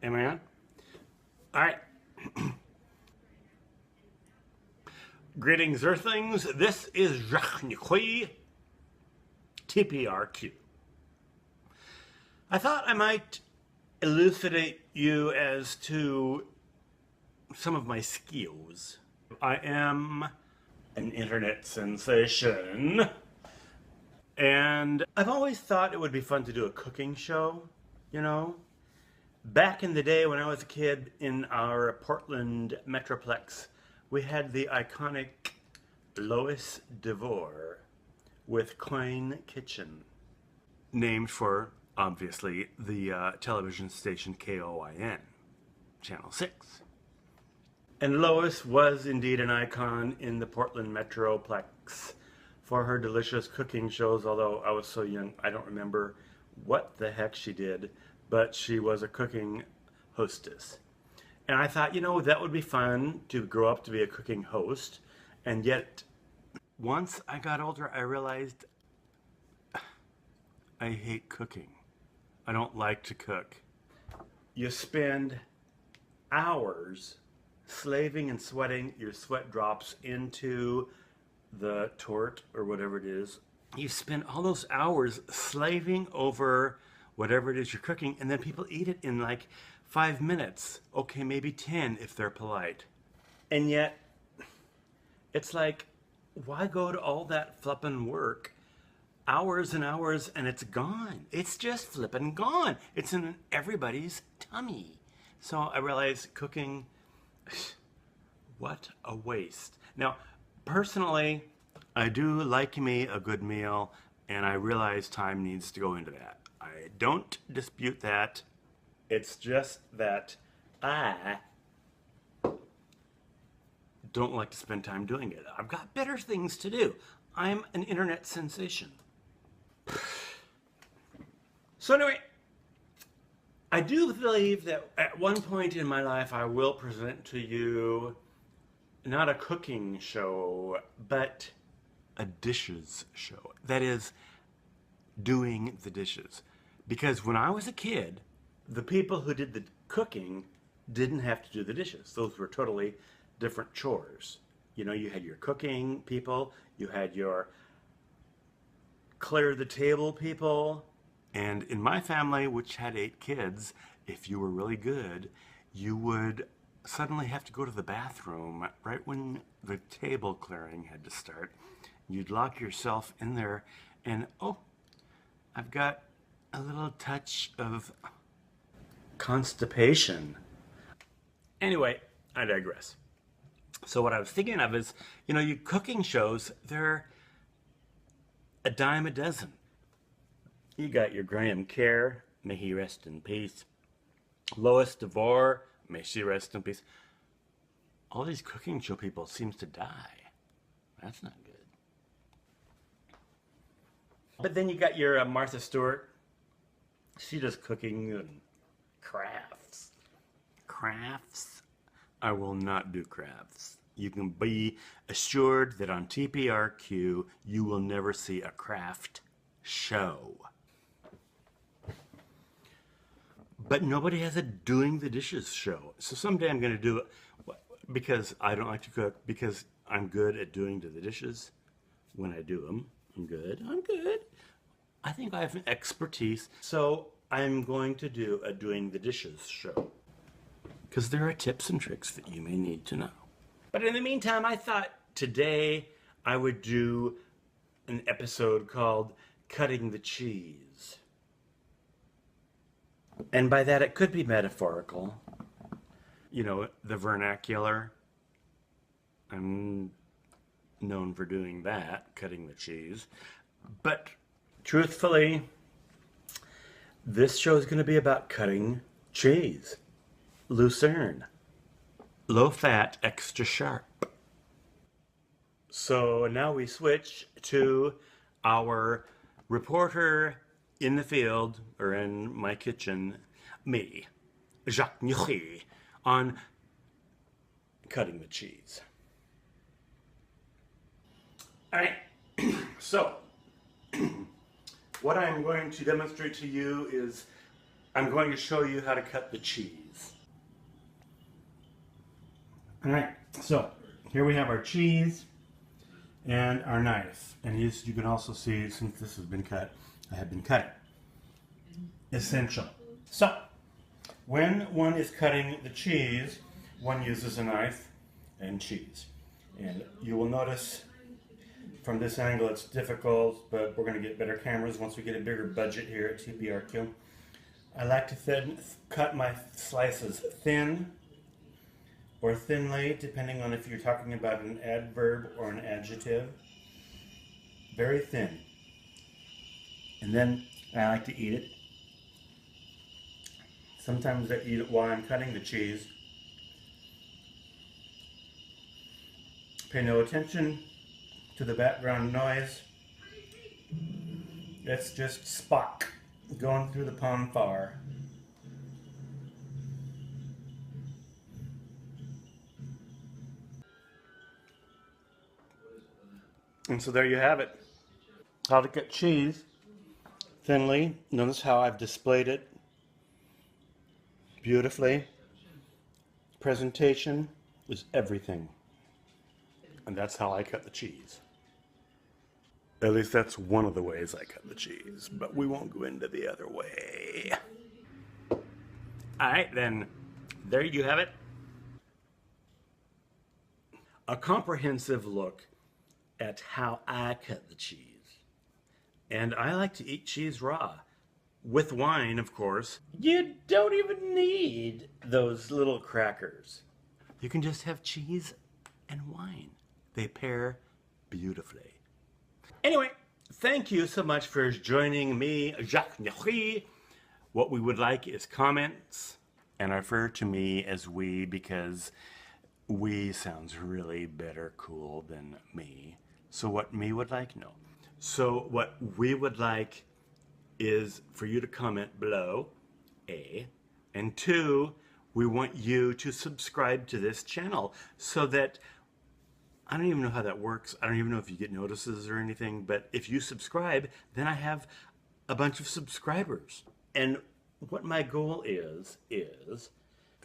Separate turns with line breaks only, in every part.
Am I on? All right. Greetings, Earthlings. This is Jacques Nechques, TPRQ. I thought I might elucidate you as to some of my skills. I am an internet sensation, and I've always thought it would be fun to do a cooking show, you know? Back in the day when I was a kid in our Portland Metroplex, we had the iconic Lois DeVore with Coin Kitchen, named for, obviously, the television station KOIN, Channel 6. And Lois was indeed an icon in the Portland Metroplex for her delicious cooking shows, although I was so young I don't remember what the heck she did, but she was a cooking hostess. And I thought, you know, that would be fun to grow up to be a cooking host. And yet, once I got older, I realized I hate cooking. I don't like to cook. You spend hours slaving and sweating, your sweat drops into the torte or whatever it is. You spend all those hours slaving over whatever it is you're cooking, and then people eat it in like 5 minutes. Okay, maybe 10 if they're polite. And yet, it's like, why go to all that flippin' work? Hours and hours and it's gone. It's just flippin' gone. It's in everybody's tummy. So I realized cooking, what a waste. Now, personally, I do like me a good meal, and I realize time needs to go into that. I don't dispute that. It's just that I don't like to spend time doing it. I've got better things to do. I'm an internet sensation. So anyway, I do believe that at one point in my life I will present to you not a cooking show, but a dishes show. That is, doing the dishes. Because when I was a kid, the people who did the cooking didn't have to do the dishes. Those were totally different chores. You know, you had your cooking people, you had your clear the table people, and in my family, which had 8 kids, if you were really good, you would suddenly have to go to the bathroom right when the table clearing had to start. You'd lock yourself in there and, oh, I've got a little touch of constipation. Anyway, I digress. So what I was thinking of is, you know, you cooking shows, they're a dime a dozen. You got your Graham Kerr, may he rest in peace. Lois DeVore, may she rest in peace. All these cooking show people seems to die. That's not good. But then you got your Martha Stewart. She does cooking and crafts. Crafts? I will not do crafts. You can be assured that on TPRQ, you will never see a craft show. But nobody has a doing the dishes show. So someday I'm going to do it because I don't like to cook, because I'm good at doing the dishes. When I do them, I'm good. I think I have an expertise. So I'm going to do a doing the dishes show, because there are tips and tricks that you may need to know. But in the meantime, I thought today I would do an episode called Cutting the Cheese. And by that, it could be metaphorical. You know, the vernacular. I'm known for doing that, cutting the cheese. But truthfully, this show is going to be about cutting cheese. Lucerne. Low fat, extra sharp. So now we switch to our reporter in the field, or in my kitchen, me, Jacques Nechques, on cutting the cheese. All right, so what I'm going to demonstrate to you is I'm going to show you how to cut the cheese. All right, so here we have our cheese and our knife. And as you can also see, since this has been cut, I have been cutting. Essential. So, when one is cutting the cheese, one uses a knife and cheese. And you will notice from this angle it's difficult, but we're going to get better cameras once we get a bigger budget here at TPRQ. I like to cut my slices thin or thinly, depending on if you're talking about an adverb or an adjective. Very thin. And then I like to eat it. Sometimes I eat it while I'm cutting the cheese. Pay no attention to the background noise. It's just Spock going through the ponfar. And so there you have it. How to cut cheese thinly. Notice how I've displayed it beautifully. Presentation is everything. And that's how I cut the cheese. At least that's one of the ways I cut the cheese, but we won't go into the other way. All right, then, there you have it. A comprehensive look at how I cut the cheese. And I like to eat cheese raw. With wine, of course. You don't even need those little crackers. You can just have cheese and wine. They pair beautifully. Anyway, thank you so much for joining me, Jacques Nechques. What we would like is comments, and I refer to me as we because we sounds really better cool than me. So what me would like? No. So what we would like is for you to comment below, A, and 2, we want you to subscribe to this channel so that I don't even know how that works. I don't even know if you get notices or anything, but if you subscribe, then I have a bunch of subscribers. And what my goal is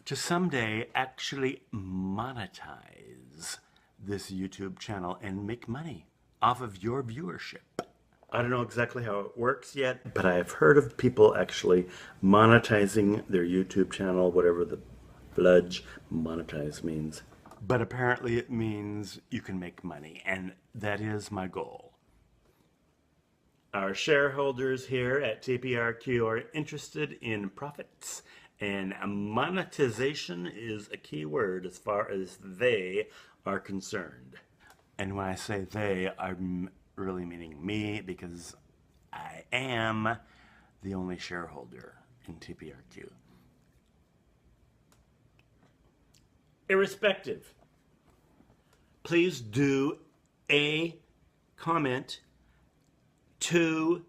to someday actually monetize this YouTube channel and make money off of your viewership. I don't know exactly how it works yet, but I've heard of people actually monetizing their YouTube channel, whatever the bludge monetize means. But apparently it means you can make money, and that is my goal. Our shareholders here at TPRQ are interested in profits, and monetization is a key word as far as they are concerned. And when I say they, I'm really meaning me, because I am the only shareholder in TPRQ. Irrespective, please do A, comment, 2,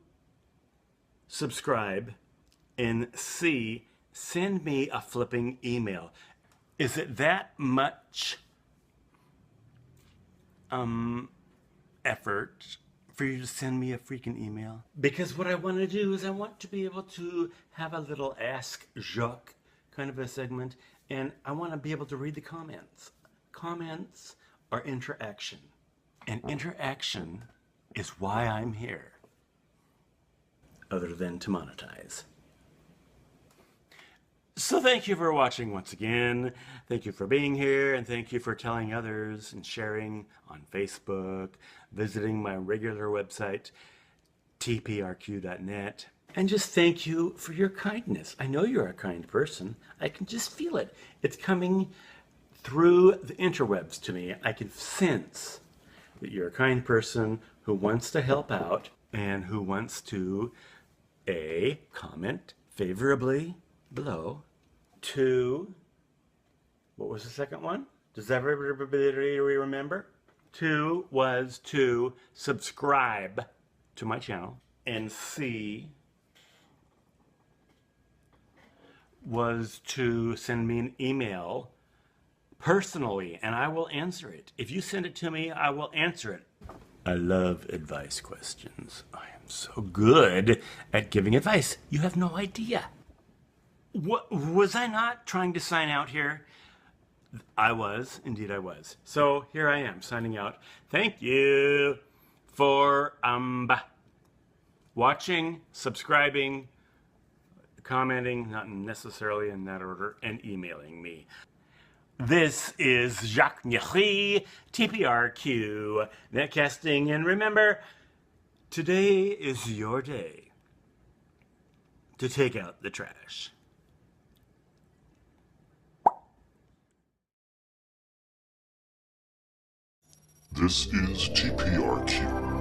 subscribe, and C, send me a flipping email. Is it that much effort for you to send me a freaking email? Because what I want to do is I want to be able to have a little Ask Jacques kind of a segment, and I want to be able to read the comments. Comments are interaction, and interaction is why I'm here, other than to monetize. So thank you for watching once again. Thank you for being here, and thank you for telling others and sharing on Facebook, visiting my regular website, tprq.net. And just thank you for your kindness. I know you're a kind person. I can just feel it. It's coming through the interwebs to me. I can sense that you're a kind person who wants to help out and who wants to, A, comment favorably below. 2, what was the second one? Does everybody remember? 2 was to subscribe to my channel. And C was to send me an email personally, and I will answer it. If you send it to me, I will answer it. I love advice questions. I am so good at giving advice. You have no idea. What, was I not trying to sign out here? I was. Indeed, I was. So here I am, signing out. Thank you for watching, subscribing, commenting, not necessarily in that order, and emailing me. This is Jacques Nechques, TPRQ, Netcasting, and remember, today is your day to take out the trash.
This is TPRQ.